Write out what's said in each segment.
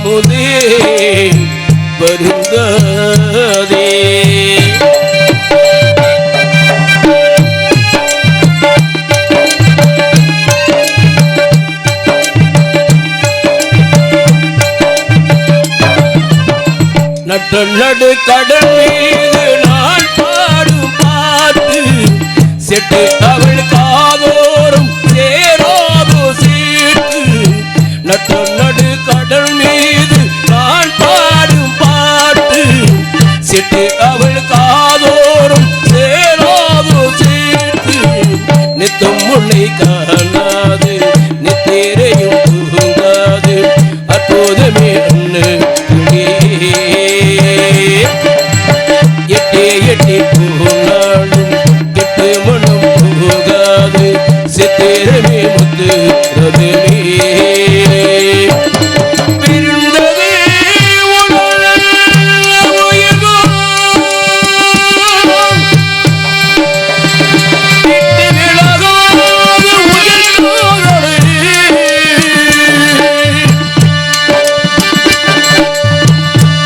அமுதே வருந்ததே நட்டு நடு கடல் மீது நான் பாடும் பாட்டு செட்டு அவள் காதோறும் சேராதோ சீட்டு நட்டு நடு கடல் மீது நான் பாடும் பாட்டு செட்டு அவள் காதோறும் சேராதோ சீட்டு நித்தம் முன்னை காணாது நித்திரையும் தூங்காது அப்போதுமே அண்ணு எட்டி போனாலும் கெட்டு மனம் போகாது சித்திரமே முத்து ரதமே பிரிந்ததே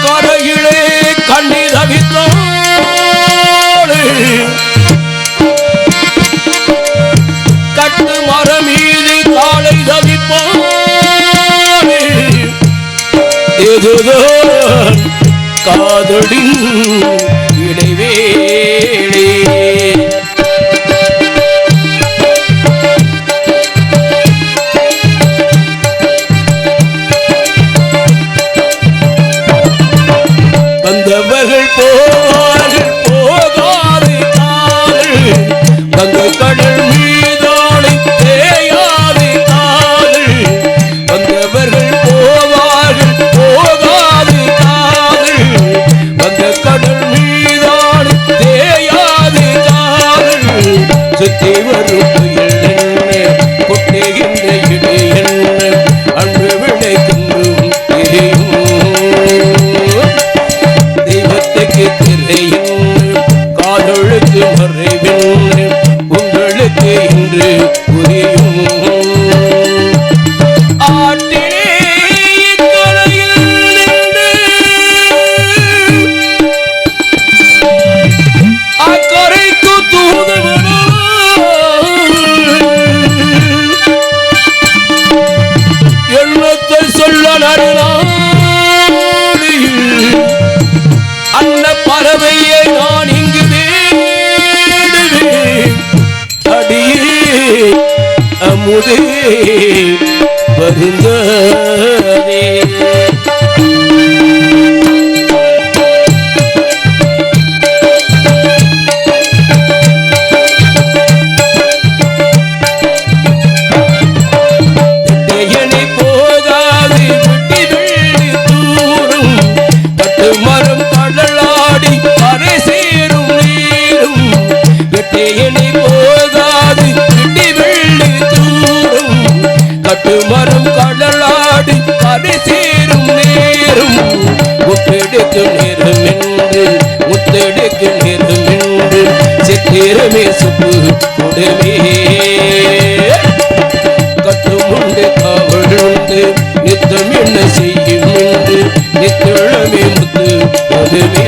கரையிலே கண்ணீர் தவித்தோம் கட்டு மரம் மீது காலை தவிப்பானே இதுதான் காதலின் இடைவேளே வந்தவர்கள் போவார்கள் போகாது காதல் வந்த கடல் மீதானை தேயாது காதல் வந்தவர்கள் போவார்கள் போகாது காதல் வந்த கடல் மீதானை தேயாது காதல் சுத்தி வரும் புயல் என்ன கொட்டுகின்ற இடை என்ன அன்பு விளைக்கின்றும் தெய்வத்துக்கு திரையின் காதலுக்கு மறைவென்று உங்களுக்கு இன்று புரியும் ஆட்டிலே கரையில் நின்று அக்கரைக்கு தூதுவனோ எண்ணத்தை சொல்ல நடுநாடியில் அன்ன பறவையை நான் இங்கு தேடுவேன் அடியே அமுதே வருந்ததே எட்டயனை போகாது விட்டி வெள்ளி தூரும் கட்டு மரம் கடலாடி கரை சேரும் நீரும் வெட்டையனை போகாது விட்டி வெள்ளி தூரும் கட்டு மரம் கடலாடி கரை சேரும் நேரும் முத்தெடுக்கும் நேரம் என்று முத்தெடுக்கும் நேரம் என்று சித்திரமே சுப்பு கொடுமே கட்டுமுண்டு காவலுண்டு நித்தம் என்ன செய்யும் என்று நித்தழமே முத்து அதுவே